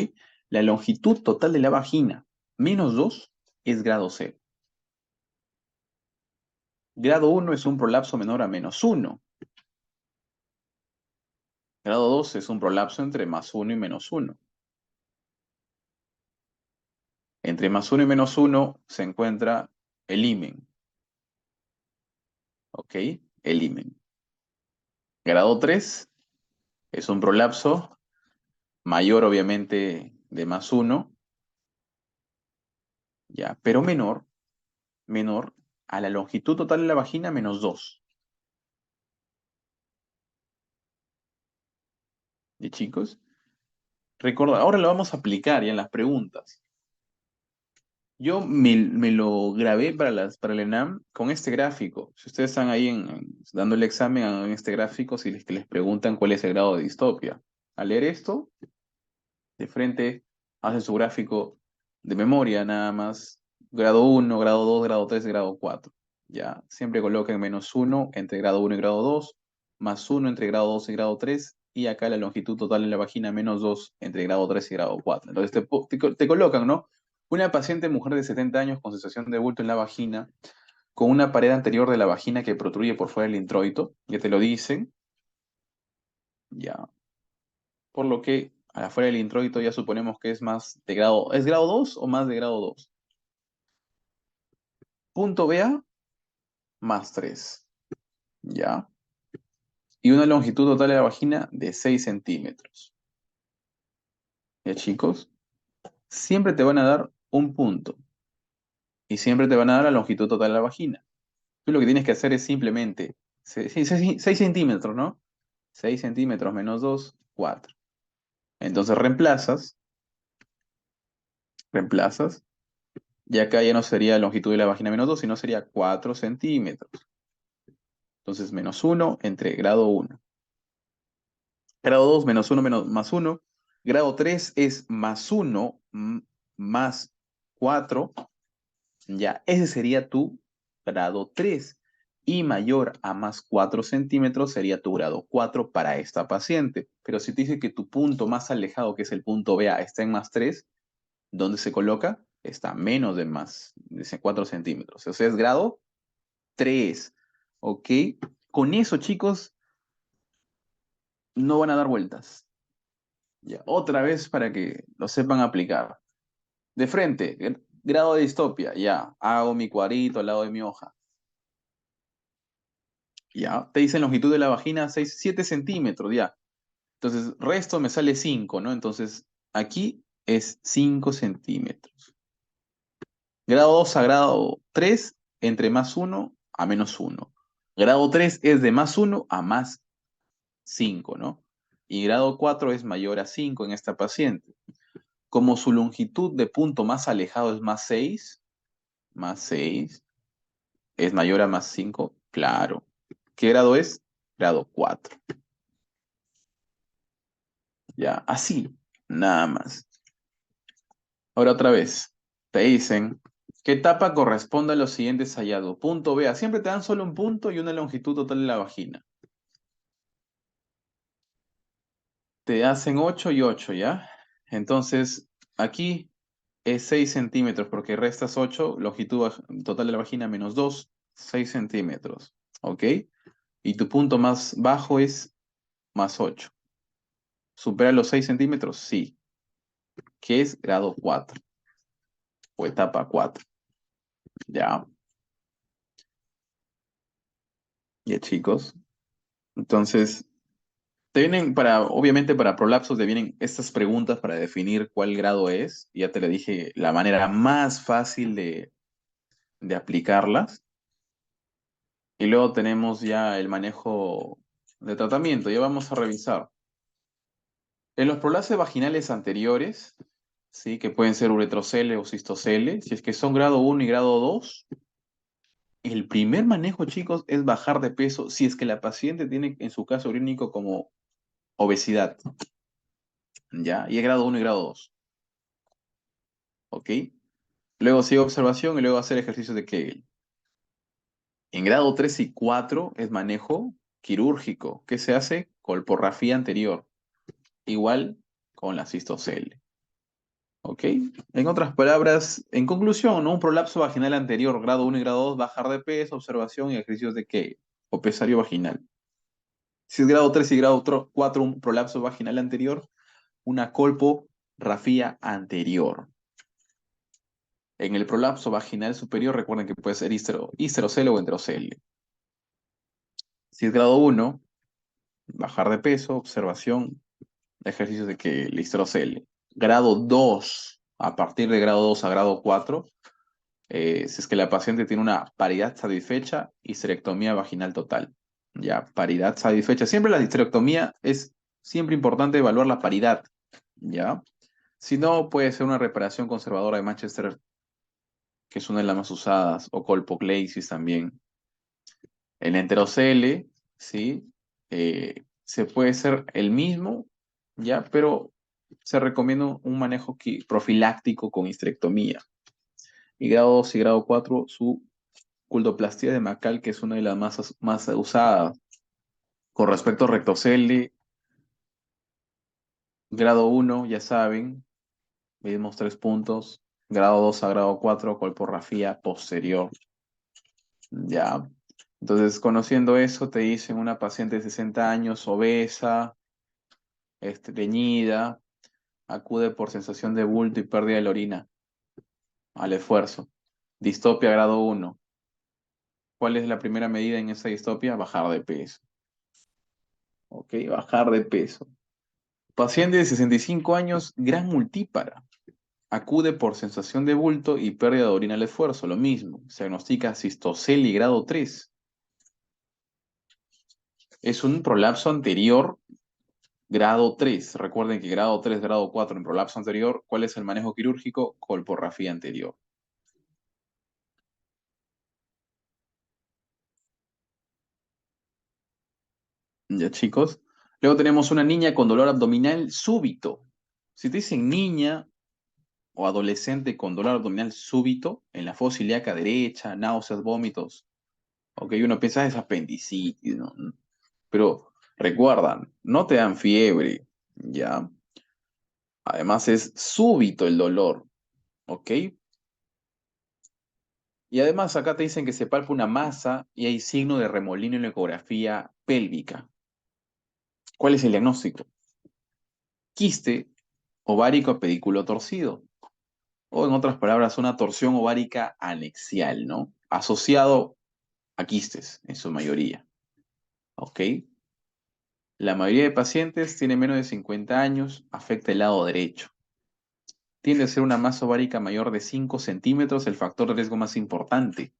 La longitud total de la vagina menos 2 es grado cero. Grado uno es un prolapso menor a menos uno. Grado 2 es un prolapso entre más uno y menos uno. Entre más uno y menos uno se encuentra el himen, ¿ok? El himen. Grado 3 es un prolapso mayor, obviamente, de más uno, ya, pero menor a la longitud total de la vagina menos 2. ¿Y chicos? Recuerda, ahora lo vamos a aplicar ya en las preguntas. Yo me lo grabé para el ENAM con este gráfico. Si ustedes están ahí dando el examen en este gráfico, si les preguntan cuál es el grado de distopia. Al leer esto, de frente hacen su gráfico de memoria nada más. Grado uno, grado 2, grado 3, grado 4. Ya, siempre coloquen menos uno entre grado uno y grado 2, más uno entre grado 2 y grado 3, y acá la longitud total en la vagina menos 2 entre grado 3 y grado 4. Entonces te colocan, ¿no? Una paciente mujer de 70 años con sensación de bulto en la vagina, con una pared anterior de la vagina que protruye por fuera del introito, ya te lo dicen, ya. Por lo que afuera del introito ya suponemos que es más de grado, ¿es grado 2 o más de grado 2? Punto BA más 3, ¿ya? Y una longitud total de la vagina de 6 centímetros. ¿Ya, chicos? Siempre te van a dar un punto y siempre te van a dar la longitud total de la vagina. Tú lo que tienes que hacer es simplemente 6 centímetros, ¿no? 6 centímetros menos 2, 4. Entonces reemplazas, y acá ya no sería longitud de la vagina menos 2, sino sería 4 centímetros. Entonces, menos uno entre grado uno. Grado 2 menos uno menos, más uno. Grado 3 es más uno más 4. Ya, ese sería tu grado 3. Y mayor a más 4 centímetros sería tu grado 4 para esta paciente. Pero si te dice que tu punto más alejado, que es el punto BA, está en más 3, ¿dónde se coloca? Está menos de más de 4 centímetros. O sea, es grado 3. ¿Ok? Con eso, chicos, no van a dar vueltas. Ya, otra vez para que lo sepan aplicar. De frente, grado de distopia, ya, hago mi cuadrito al lado de mi hoja. Ya, te dicen longitud de la vagina 6, 7 centímetros, ya. Entonces, resto me sale 5, ¿no? Entonces, aquí es 5 centímetros. Grado 2 a grado 3, entre más uno a menos uno. Grado 3 es de más uno a más 5, ¿no? Y grado 4 es mayor a 5 en esta paciente. Como su longitud de punto más alejado es más 6 es mayor a más 5, claro. ¿Qué grado es? Grado 4. Ya, así, nada más. Ahora otra vez, te dicen, ¿qué etapa corresponde a los siguientes hallazgos? Punto B, siempre te dan solo un punto y una longitud total de la vagina. Te hacen 8 y 8, ¿ya? Entonces, aquí es 6 centímetros porque restas 8, longitud total de la vagina menos 2, 6 centímetros, ¿ok? Y tu punto más bajo es más 8. ¿Supera los 6 centímetros? Sí, que es grado 4 o etapa 4, ¿ya? Ya, chicos. Entonces, te vienen obviamente para prolapsos te vienen estas preguntas para definir cuál grado es. Ya te le dije la manera más fácil de aplicarlas. Y luego tenemos ya el manejo de tratamiento. Ya vamos a revisar. En los prolases vaginales anteriores, ¿sí? Que pueden ser uretrocele o cistocele, si es que son grado 1 y grado 2, el primer manejo, chicos, es bajar de peso si es que la paciente tiene en su caso clínico como obesidad, ¿ya? Y es grado 1 y grado 2, ¿ok? Luego sigue observación y luego hacer ejercicios de Kegel. En grado 3 y 4 es manejo quirúrgico, que se hace colporrafía anterior, igual con la cistocele. ¿Ok? En otras palabras, en conclusión, ¿no? Un prolapso vaginal anterior, grado 1 y grado 2, bajar de peso, observación y ejercicios de Kegel o pesario vaginal. Si es grado 3 y grado 4, un prolapso vaginal anterior, una colporrafía anterior. En el prolapso vaginal superior, recuerden que puede ser histerocele o enterocele. Si es grado 1, bajar de peso, observación, ejercicios de que histerocele. Grado 2, a partir de grado 2 a grado 4, si es que la paciente tiene una paridad satisfecha, histerectomía vaginal total. Ya, paridad satisfecha. Siempre la histerectomía es siempre importante evaluar la paridad. Ya. Si no, puede ser una reparación conservadora de Manchester, que es una de las más usadas, o colpocleisis también. El enterocele, ¿sí? Se puede ser el mismo, ¿ya? Pero se recomienda un manejo profiláctico con histerectomía. Y grado 2 y grado 4, su cultoplastia de Macal, que es una de las más usadas. Con respecto a rectocele, grado 1, ya saben, medimos 3 puntos. Grado 2 a grado 4, colporrafía posterior. Ya. Entonces, conociendo eso, te dicen una paciente de 60 años, obesa, estreñida, acude por sensación de bulto y pérdida de la orina al esfuerzo. Distopia grado 1. ¿Cuál es la primera medida en esa distopia? Bajar de peso. ¿Ok? Bajar de peso. Paciente de 65 años, gran multípara. Acude por sensación de bulto y pérdida de orina al esfuerzo. Lo mismo. Se diagnostica cistocele grado 3. Es un prolapso anterior grado 3. Recuerden que grado 3, grado 4 en prolapso anterior. ¿Cuál es el manejo quirúrgico? Colporrafía anterior. Ya, chicos. Luego tenemos una niña con dolor abdominal súbito. Si te dicen niña o adolescente con dolor abdominal súbito en la fosa ilíaca derecha, náuseas, vómitos, ok, uno piensa es apendicitis, ¿no? Pero recuerdan, no te dan fiebre, ¿ya? Además es súbito el dolor, ¿ok? Y además acá te dicen que se palpa una masa y hay signo de remolino en la ecografía pélvica. ¿Cuál es el diagnóstico? Quiste ovárico pedículo torcido. O en otras palabras, una torsión ovárica anexial, ¿no? Asociado a quistes, en su mayoría. ¿Ok? La mayoría de pacientes tiene menos de 50 años, afecta el lado derecho. Tiende a ser una masa ovárica mayor de 5 centímetros, el factor de riesgo más importante.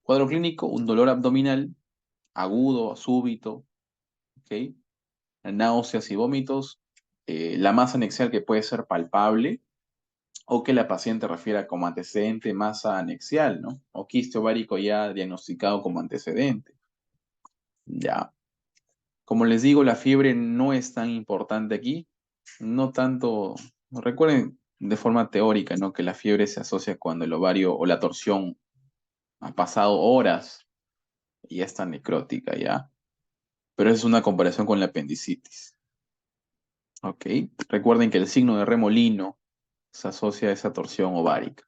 Cuadro clínico, un dolor abdominal agudo, súbito, ¿ok? Náuseas y vómitos, la masa anexial que puede ser palpable, o que la paciente refiera como antecedente masa anexial, ¿no? O quiste ovárico ya diagnosticado como antecedente. Ya. Como les digo, la fiebre no es tan importante aquí, no tanto, recuerden de forma teórica, ¿no? Que la fiebre se asocia cuando el ovario o la torsión ha pasado horas y ya está necrótica, ¿ya? Pero es una comparación con la apendicitis, ¿ok? Recuerden que el signo de remolino se asocia a esa torsión ovárica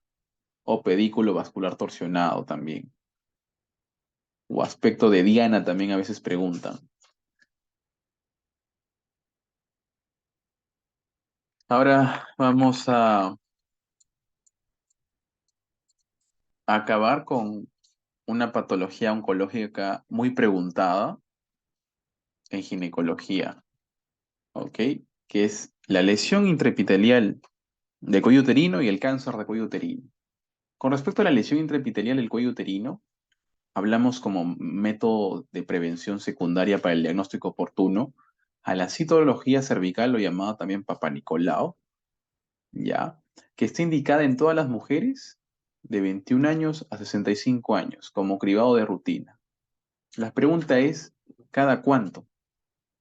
o pedículo vascular torsionado también. O aspecto de Diana también a veces preguntan. Ahora vamos a acabar con una patología oncológica muy preguntada en ginecología, ¿ok? Que es la lesión intraepitelial de cuello uterino y el cáncer de cuello uterino. Con respecto a la lesión intraepitelial del cuello uterino, hablamos como método de prevención secundaria para el diagnóstico oportuno a la citología cervical, o llamada también Papa Nicolau, ¿ya? Que está indicada en todas las mujeres de 21 años a 65 años como cribado de rutina. La pregunta es, ¿cada cuánto?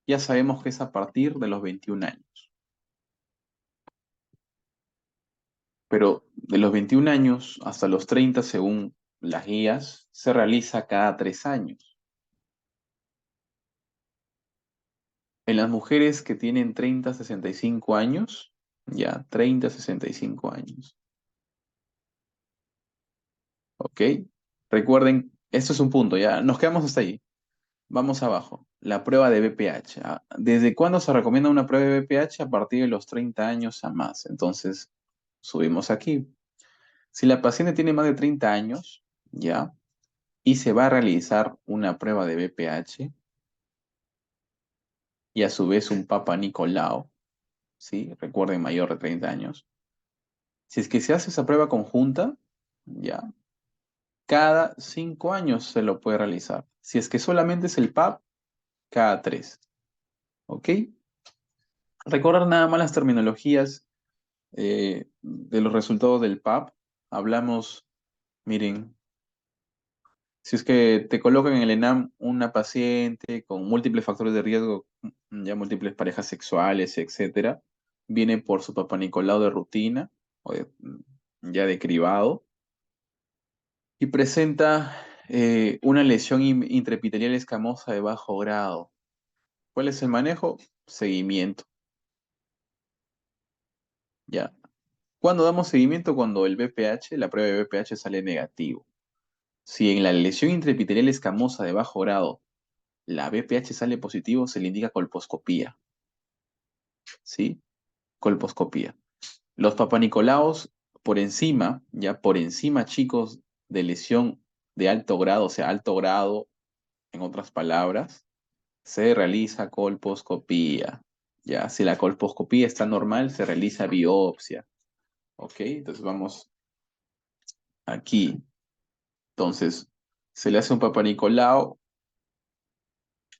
Ya sabemos que es a partir de los 21 años, pero de los 21 años hasta los 30, según las guías, se realiza cada 3 años. En las mujeres que tienen 30 a 65 años, ya, 30 a 65 años, ¿ok? Recuerden, esto es un punto, ya, nos quedamos hasta ahí. Vamos abajo. La prueba de BPH. ¿Desde cuándo se recomienda una prueba de BPH? A partir de los 30 años a más. Entonces, subimos aquí. Si la paciente tiene más de 30 años, ya, y se va a realizar una prueba de BPH y a su vez un Papa Nicolau, ¿sí? Recuerden, mayor de 30 años. Si es que se hace esa prueba conjunta, ya, cada 5 años se lo puede realizar. Si es que solamente es el PAP, cada 3. ¿Ok? Recordar nada más las terminologías de los resultados del PAP. Hablamos, miren, si es que te colocan en el ENAM una paciente con múltiples factores de riesgo, ya múltiples parejas sexuales, etcétera, viene por su Papa Nicolau de rutina, o ya de cribado, y presenta una lesión intraepitelial escamosa de bajo grado. ¿Cuál es el manejo? Seguimiento. Ya. ¿Cuándo damos seguimiento? Cuando el BPH, la prueba de BPH sale negativo. Si en la lesión intraepitelial escamosa de bajo grado la BPH sale positivo, se le indica colposcopía, ¿sí? Colposcopía. Los papanicolaos por encima, ya por encima, chicos, de lesión de alto grado, o sea, alto grado, en otras palabras, se realiza colposcopía. Ya, si la colposcopía está normal, se realiza biopsia. ¿Ok? Entonces vamos aquí. Entonces, se le hace un papanicolao.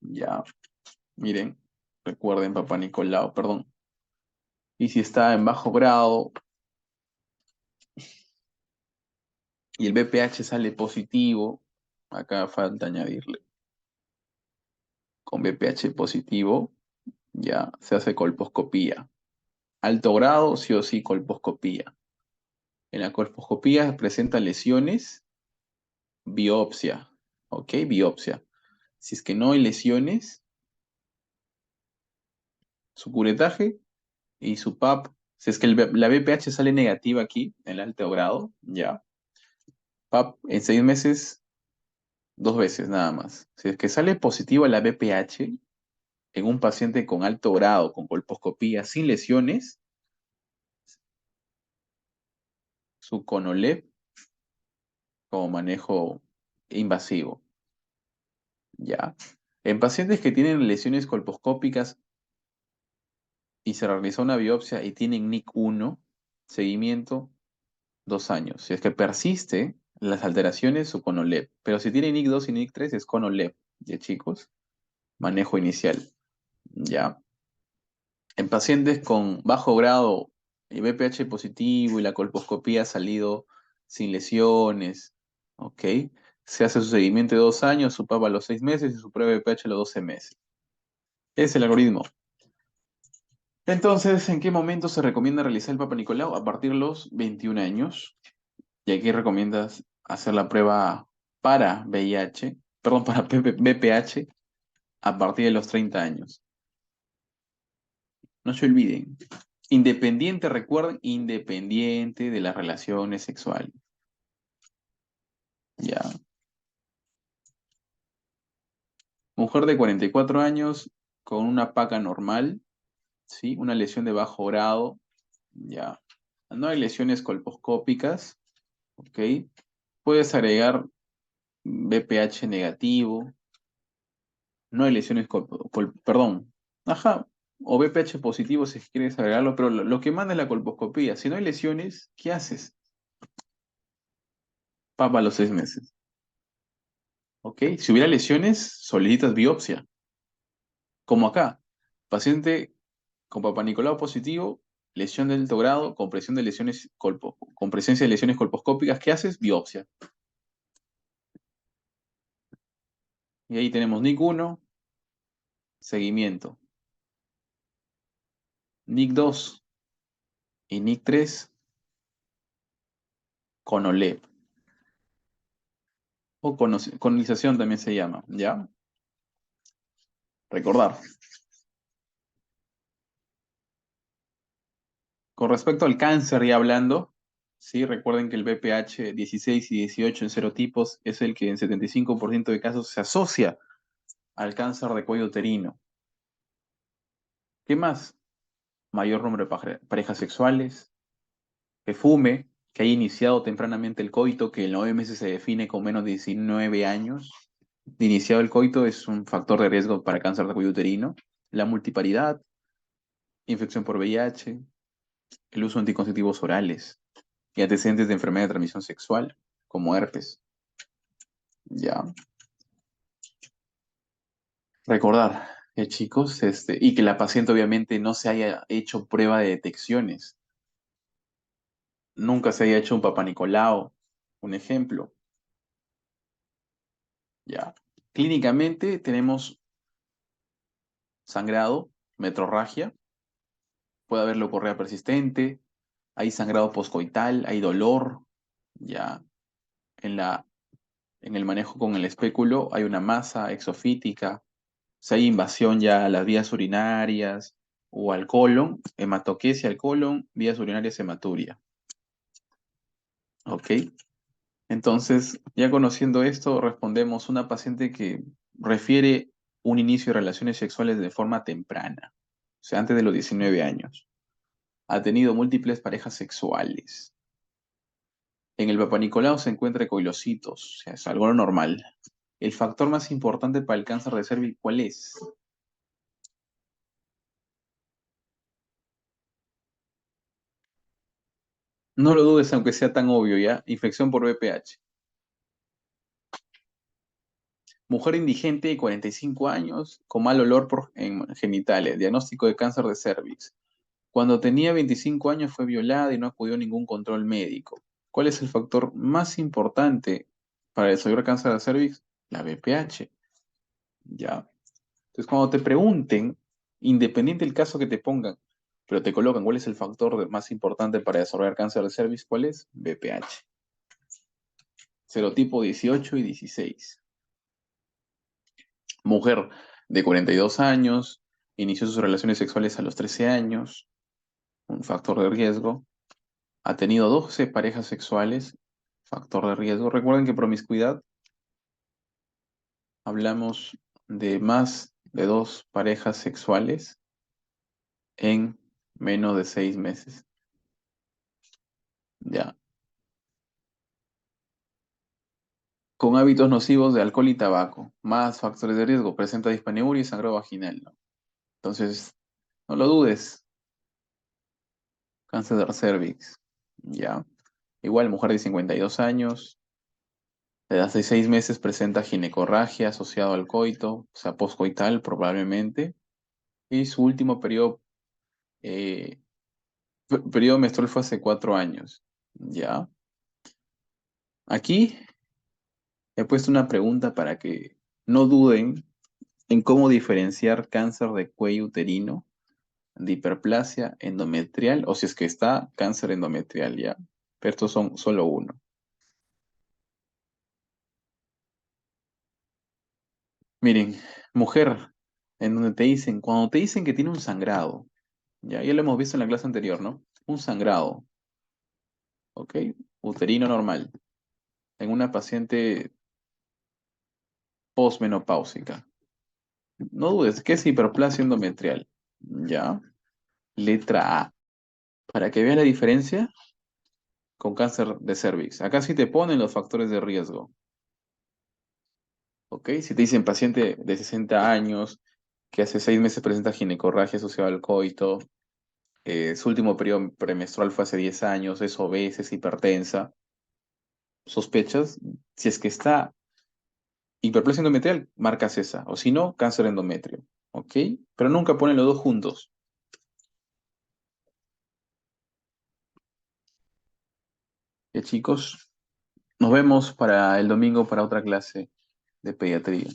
Ya, miren, recuerden papanicolao, perdón. Y si está en bajo grado y el BPH sale positivo, acá falta añadirle, con BPH positivo, ya se hace colposcopía. Alto grado, sí o sí, colposcopía. En la colposcopía presenta lesiones, biopsia. ¿Ok? Biopsia. Si es que no hay lesiones, su curetaje y su PAP. Si es que la BPH sale negativa aquí, en el alto grado, ya. PAP en 6 meses, 2 veces nada más. Si es que sale positiva la BPH en un paciente con alto grado, con colposcopía, sin lesiones, su CONOLEP como manejo invasivo, ya. En pacientes que tienen lesiones colposcópicas y se realizó una biopsia y tienen NIC1, seguimiento 2 años. Si es que persiste las alteraciones, su CONOLEP. Pero si tiene NIC2 y NIC3 es CONOLEP, ¿ya chicos? Manejo inicial, ¿ya? En pacientes con bajo grado y BPH positivo y la colposcopía ha salido sin lesiones, ¿ok? Se hace su seguimiento de 2 años, su PAP a los 6 meses y su prueba de BPH a los 12 meses. Es el algoritmo. Entonces, ¿en qué momento se recomienda realizar el Papa Nicolau? A partir de los 21 años. Y aquí recomiendas hacer la prueba para VIH, perdón, para BPH a partir de los 30 años. No se olviden. Independiente, recuerden, independiente de las relaciones sexuales. Ya. Mujer de 44 años con una paca normal, ¿sí? Una lesión de bajo grado, ya. No hay lesiones colposcópicas, ¿ok? Puedes agregar BPH negativo, no hay lesiones, perdón, ajá, o BPH positivo si quieres agregarlo, pero lo que manda es la colposcopía. Si no hay lesiones, ¿qué haces? Papa a los 6 meses. ¿Ok? Si hubiera lesiones, solicitas biopsia. Como acá, paciente con Papá Nicolau positivo, lesión de alto grado, con presencia de lesiones colposcópicas, ¿qué haces? Biopsia. Y ahí tenemos NIC 1, seguimiento. NIC 2 y NIC 3 con OLEP. O colonización también se llama, ¿ya? Recordar. Con respecto al cáncer ya hablando, sí, recuerden que el BPH 16 y 18 en serotipos es el que en 75% de casos se asocia al cáncer de cuello uterino. ¿Qué más? Mayor número de parejas sexuales, que fume, que haya iniciado tempranamente el coito, que en la OMS se define con menos de 19 años. De iniciado el coito es un factor de riesgo para cáncer de cuello uterino. La multiparidad, infección por VIH, el uso de anticonceptivos orales y antecedentes de enfermedad de transmisión sexual, como herpes. Ya. Recordar, chicos, y que la paciente obviamente no se haya hecho prueba de detecciones. Nunca se haya hecho un Papá Nicolau, un ejemplo. Ya. Clínicamente tenemos sangrado, metrorragia, puede haber leucorrea persistente, hay sangrado poscoital, hay dolor, ya. En en el manejo con el espéculo hay una masa exofítica, si hay invasión ya a las vías urinarias o al colon, hematoquesia al colon, vías urinarias hematuria. ¿Ok? Entonces, ya conociendo esto, respondemos una paciente que refiere un inicio de relaciones sexuales de forma temprana, o sea, antes de los 19 años. Ha tenido múltiples parejas sexuales. En el Papá Nicolau se encuentra coilocitos, o sea, es algo normal. El factor más importante para el cáncer de cervix, ¿cuál es? No lo dudes, aunque sea tan obvio, ¿ya? Infección por VPH. Mujer indigente de 45 años con mal olor en genitales, diagnóstico de cáncer de cervix. Cuando tenía 25 años fue violada y no acudió a ningún control médico. ¿Cuál es el factor más importante para desarrollar cáncer de cervix? La VPH. Ya. Entonces, cuando te pregunten, independiente del caso que te pongan, pero te colocan cuál es el factor más importante para desarrollar cáncer de cervix, ¿cuál es? VPH. Serotipo 18 y 16. Mujer de 42 años, inició sus relaciones sexuales a los 13 años, un factor de riesgo. Ha tenido 12 parejas sexuales, factor de riesgo. Recuerden que promiscuidad, hablamos de más de 2 parejas sexuales en menos de 6 meses. Ya. Con hábitos nocivos de alcohol y tabaco, más factores de riesgo, presenta dispaneuria y sangrado vaginal, ¿no? Entonces, no lo dudes, cáncer de cervix, ya. Igual, mujer de 52 años, desde hace 6 meses presenta ginecorragia asociado al coito, o sea, poscoital probablemente, y su último eh, periodo menstrual fue hace 4 años, ya. Aquí he puesto una pregunta para que no duden en cómo diferenciar cáncer de cuello uterino de hiperplasia endometrial o si es que está cáncer endometrial, ¿ya? Pero estos son solo uno. Miren, mujer, en donde te dicen, cuando te dicen que tiene un sangrado, ya lo hemos visto en la clase anterior, ¿no? Un sangrado, ¿ok? Uterino normal, en una paciente posmenopáusica. No dudes, ¿qué es hiperplasia endometrial? ¿Ya? Letra A. Para que veas la diferencia con cáncer de cervix. Acá sí te ponen los factores de riesgo. ¿Ok? Si te dicen paciente de 60 años que hace 6 meses presenta ginecorragia asociada al coito, su último periodo premenstrual fue hace 10 años, es obesa, es hipertensa, sospechas, si es que está hiperplasia endometrial, marcas esa. O si no, cáncer endometrio. ¿Ok? Pero nunca ponen los dos juntos. Chicos, nos vemos para el domingo para otra clase de pediatría.